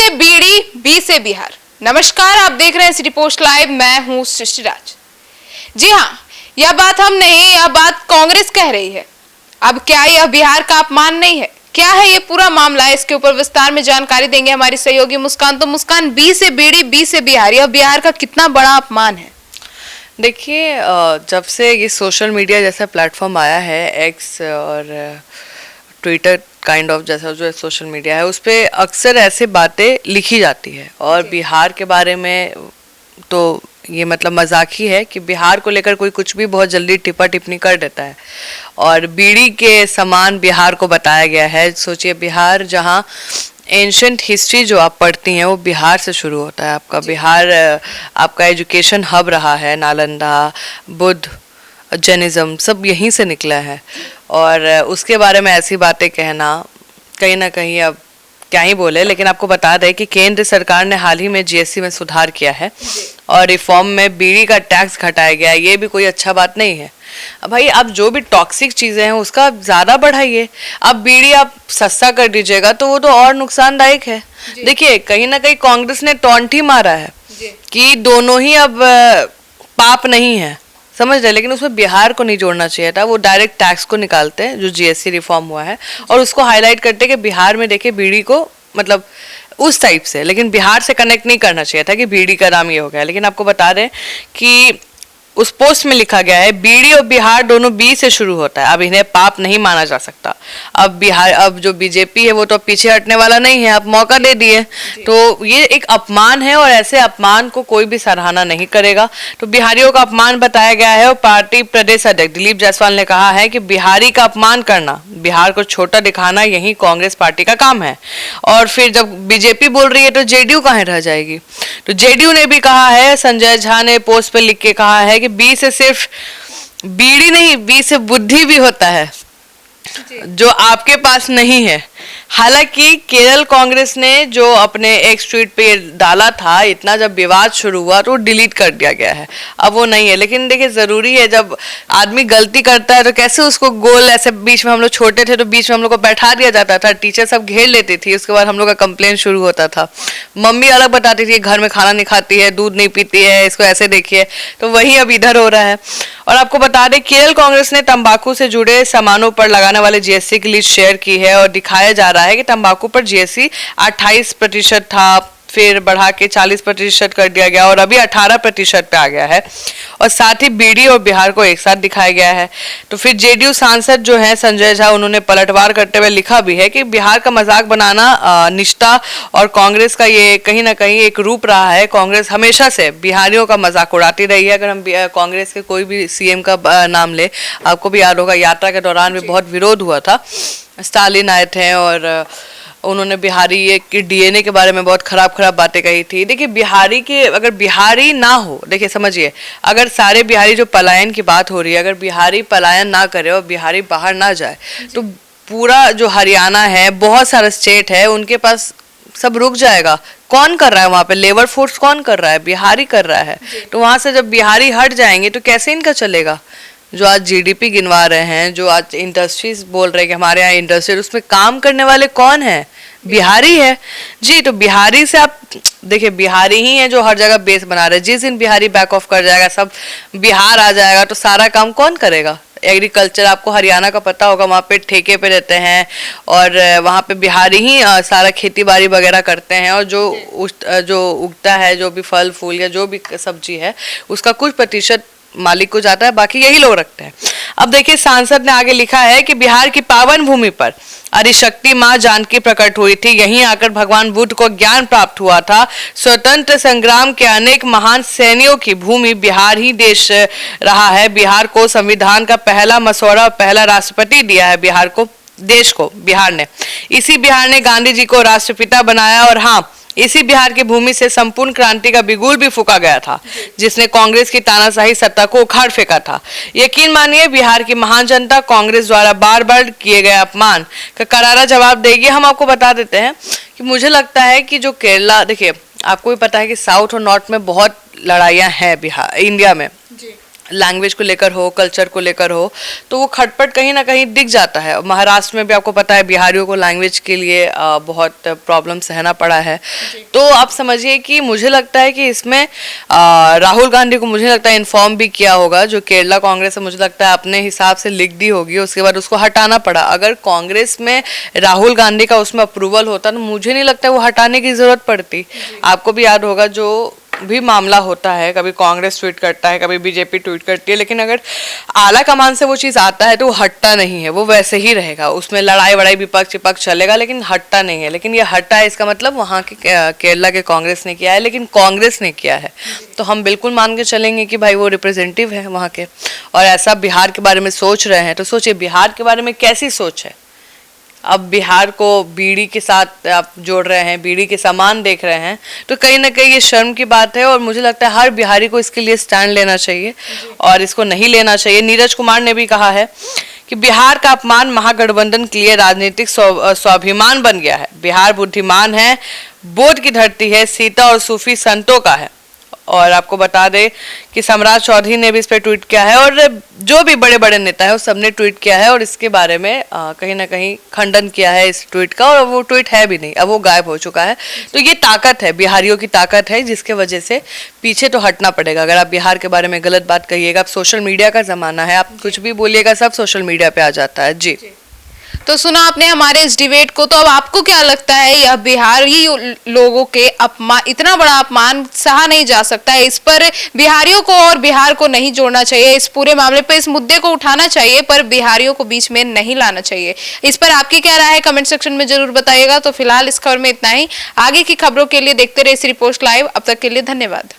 से बीड़ी, बी से बिहार। नमस्कार, आप देख रहे हैं सिटी पोस्ट लाइव। मैं हूं सृष्टिराज। जी हाँ, यह बात हम नहीं, यह बात कांग्रेस कह रही है। अब क्या यह बिहार का अपमान नहीं है? क्या है ये पूरा मामला? इसके ऊपर विस्तार में जानकारी देंगे हमारी सहयोगी मुस्कान। तो मुस्कान, बी से बीड़ी, बी से बिहार, यह बिहार का कितना बड़ा अपमान है? देखिए, जब से ये सोशल मीडिया जैसा प्लेटफॉर्म आया है, एक्स और ट्विटर काइंड ऑफ जैसा जो सोशल मीडिया है, उस पर अक्सर ऐसे बातें लिखी जाती है। और बिहार के बारे में तो ये मतलब मजाक ही है कि बिहार को लेकर कोई कुछ भी बहुत जल्दी टिप्पा टिप्पणी कर देता है। और बीड़ी के समान बिहार को बताया गया है। सोचिए, बिहार जहाँ एंशंट हिस्ट्री जो आप पढ़ती हैं वो बिहार से शुरू होता है। आपका बिहार आपका एजुकेशन हब रहा है। नालंदा, बुद्ध, जैनिज्म सब यहीं से निकला है। और उसके बारे में ऐसी बातें कहना कहीं ना कहीं, अब क्या ही बोले। लेकिन आपको बता दें कि केंद्र सरकार ने हाल ही में जीएसटी में सुधार किया है और रिफॉर्म में बीड़ी का टैक्स घटाया गया है। ये भी कोई अच्छा बात नहीं है। अब भाई, आप जो भी टॉक्सिक चीज़ें हैं उसका ज़्यादा बढ़ाइए। अब बीड़ी आप सस्ता कर दीजिएगा तो वो तो और नुकसानदायक है। देखिए, कहीं ना कहीं कांग्रेस ने टॉन्ट ही मारा है कि दोनों ही अब पाप नहीं है, समझ रहे। लेकिन उसमें बिहार को नहीं जोड़ना चाहिए था। वो डायरेक्ट टैक्स को निकालते हैं जो जीएसटी रिफॉर्म हुआ है, और उसको हाईलाइट करते कि बिहार में देखिए बीड़ी को मतलब उस टाइप से, लेकिन बिहार से कनेक्ट नहीं करना चाहिए था कि बीड़ी का नाम ये हो गया। लेकिन आपको बता दें कि उस पोस्ट में लिखा गया है बीड़ी और बिहार दोनों बी से शुरू होता है। अब इन्हें पाप नहीं माना जा सकता। अब बिहार, अब जो बीजेपी है वो तो पीछे हटने वाला नहीं है। अब मौका दे दिए तो ये एक अपमान है, और ऐसे अपमान को कोई भी सराहना नहीं करेगा। तो बिहारियों का अपमान बताया गया है। और पार्टी प्रदेश अध्यक्ष दिलीप जायसवाल ने कहा है कि बिहारी का अपमान करना, बिहार को छोटा दिखाना, यही कांग्रेस पार्टी का काम है। और फिर जब बीजेपी बोल रही है तो जेडीयू कहाँ रह जाएगी? तो जेडीयू ने भी कहा है, संजय झा ने पोस्ट पे लिख के कहा है कि बी से सिर्फ बीड़ी नहीं, बी से बुद्धि भी होता है जो आपके पास नहीं है। हालांकि केरल कांग्रेस ने जो अपने एक ट्वीट पे डाला था, इतना जब विवाद शुरू हुआ तो डिलीट कर दिया गया है। अब वो नहीं है। लेकिन देखिए, जरूरी है, जब आदमी गलती करता है तो कैसे उसको गोल ऐसे बीच में, हम लोग छोटे थे तो बीच में हम लोग को बैठा दिया जाता था, टीचर सब घेर लेती थी, उसके बाद हम लोग का कंप्लेन शुरू होता था। मम्मी अलग बताती थी घर में खाना नहीं खाती है, दूध नहीं पीती है, इसको ऐसे देखिए। तो वही अब इधर हो रहा है। और आपको बता दें, केरल कांग्रेस ने तंबाकू से जुड़े सामानों पर लगाने वाले जीएसटी की लिस्ट शेयर की है। और दिखाया जा रहा है कि तंबाकू पर जीएसटी 28% था, फिर बढ़ा के 40% कर दिया गया, और अभी 18% पे आ गया है। और साथ ही बीड़ी और बिहार को एक साथ दिखाया गया है। तो फिर जेडीयू सांसद जो है संजय झा, उन्होंने पलटवार करते हुए लिखा भी है कि बिहार का मजाक बनाना निष्ठा और कांग्रेस का ये कहीं ना कहीं एक रूप रहा है। कांग्रेस हमेशा से बिहारियों का मजाक उड़ाती रही है। अगर हम कांग्रेस के कोई भी सीएम का नाम ले, आपको भी याद होगा यात्रा के दौरान भी बहुत विरोध हुआ था। स्टालिन आए थे और उन्होंने बिहारी के डीएनए के बारे में बहुत खराब बातें कही थी। देखिए, बिहारी के अगर बिहारी ना हो, देखिए समझिए, अगर सारे बिहारी जो पलायन की बात हो रही है, अगर बिहारी पलायन ना करे और बिहारी बाहर ना जाए तो पूरा जो हरियाणा है, बहुत सारा स्टेट है, उनके पास सब रुक जाएगा। कौन कर रहा है वहाँ पे? लेबर फोर्स कौन कर रहा है? बिहारी कर रहा है। तो वहाँ से जब बिहारी हट जाएंगे तो कैसे इनका चलेगा? जो आज जीडीपी गिनवा रहे हैं, जो आज इंडस्ट्रीज बोल रहे हैं कि हमारे यहाँ इंडस्ट्री, उसमें काम करने वाले कौन है? बिहारी है जी। तो बिहारी से आप देखिए, बिहारी ही है जो हर जगह बेस बना रहे हैं। जिस दिन बिहारी बैक ऑफ कर जाएगा, सब बिहार आ जाएगा, तो सारा काम कौन करेगा? एग्रीकल्चर, आपको हरियाणा का पता होगा, वहाँ पे ठेके पे रहते हैं और वहाँ पे बिहारी ही सारा खेती बाड़ी वगैरह करते हैं। और जो उगता है, जो भी फल फूल या जो भी सब्जी है, उसका कुछ प्रतिशत मालिक को जाता है, बाकी यही लोग रखते हैं। अब देखिए, सांसद ने आगे लिखा है कि बिहार की पावन भूमि पर आदिशक्ति माँ जानकी प्रकट हुई थी। यहीं आकर भगवान बुद्ध को ज्ञान प्राप्त हुआ था। स्वतंत्र संग्राम के अनेक महान सैनिकों की भूमि बिहार ही देश रहा है। बिहार को संविधान का पहला मसौदा, पहला राष्ट्रपति दिया है बिहार को, देश को बिहार ने। इसी बिहार ने गांधी जी को राष्ट्रपिता बनाया। और हाँ, इसी बिहार की भूमि से संपूर्ण क्रांति का बिगुल भी फूका गया था, जिसने कांग्रेस की तानाशाही सत्ता को उखाड़ फेंका था। यकीन मानिए, बिहार की महान जनता कांग्रेस द्वारा बार बार किए गए अपमान का करारा जवाब देगी। हम आपको बता देते हैं कि मुझे लगता है कि जो केरला, देखिए आपको भी पता है कि साउथ और नॉर्थ में बहुत लड़ाइयाँ हैं बिहार इंडिया में। लैंग्वेज को लेकर हो, कल्चर को लेकर हो, तो वो खटपट कहीं ना कहीं दिख जाता है। महाराष्ट्र में भी आपको पता है बिहारियों को लैंग्वेज के लिए बहुत प्रॉब्लम सहना पड़ा है। तो आप समझिए कि मुझे लगता है कि इसमें राहुल गांधी को मुझे लगता है इन्फॉर्म भी किया होगा। जो केरला कांग्रेस है मुझे लगता है अपने हिसाब से लिख दी होगी, उसके बाद उसको हटाना पड़ा। अगर कांग्रेस में राहुल गांधी का उसमें अप्रूवल होता तो मुझे नहीं लगता वो हटाने की जरूरत पड़ती। आपको भी याद होगा जो भी मामला होता है, कभी कांग्रेस ट्वीट करता है, कभी बीजेपी ट्वीट करती है, लेकिन अगर आला कमान से वो चीज़ आता है तो वो हटता नहीं है, वो वैसे ही रहेगा। उसमें लड़ाई वड़ाई विपक्ष विपक्ष चलेगा लेकिन हटता नहीं है। लेकिन ये हटा है इसका मतलब वहाँ के केरला के कांग्रेस ने किया है, लेकिन कांग्रेस ने किया है तो हम बिल्कुल मान के चलेंगे कि भाई वो रिप्रेजेंटेटिव है वहाँ के। और ऐसा बिहार के बारे में सोच रहे हैं तो सोचिए बिहार के बारे में कैसी सोच है। अब बिहार को बीड़ी के साथ आप जोड़ रहे हैं, बीड़ी के सामान देख रहे हैं, तो कहीं ना कहीं ये शर्म की बात है। और मुझे लगता है हर बिहारी को इसके लिए स्टैंड लेना चाहिए और इसको नहीं लेना चाहिए। नीरज कुमार ने भी कहा है कि बिहार का अपमान महागठबंधन के लिए राजनीतिक स्वाभिमान बन गया है। बिहार बुद्धिमान है, बोध की धरती है, सीता और सूफी संतों का है। और आपको बता दें कि सम्राट चौधरी ने भी इस पर ट्वीट किया है और जो भी बड़े बड़े नेता है वो सबने ट्वीट किया है और इसके बारे में कहीं ना कहीं खंडन किया है इस ट्वीट का। और वो ट्वीट है भी नहीं, अब वो गायब हो चुका है। तो ये ताकत है, बिहारियों की ताकत है, जिसके वजह से पीछे तो हटना पड़ेगा। अगर आप बिहार के बारे में गलत बात कहिएगा, अब सोशल मीडिया का ज़माना है, आप कुछ भी बोलिएगा सब सोशल मीडिया पे आ जाता है। जी तो सुना आपने हमारे इस डिबेट को, तो अब आपको क्या लगता है यह बिहारी लोगों के अपमान, इतना बड़ा अपमान सहा नहीं जा सकता है, इस पर बिहारियों को और बिहार को नहीं जोड़ना चाहिए, इस पूरे मामले पर इस मुद्दे को उठाना चाहिए पर बिहारियों को बीच में नहीं लाना चाहिए। इस पर आपकी क्या राय है कमेंट सेक्शन में जरूर बताइएगा। तो फिलहाल इस खबर में इतना ही। आगे की खबरों के लिए देखते रहिए सिटी पोस्ट लाइव। अब तक के लिए धन्यवाद।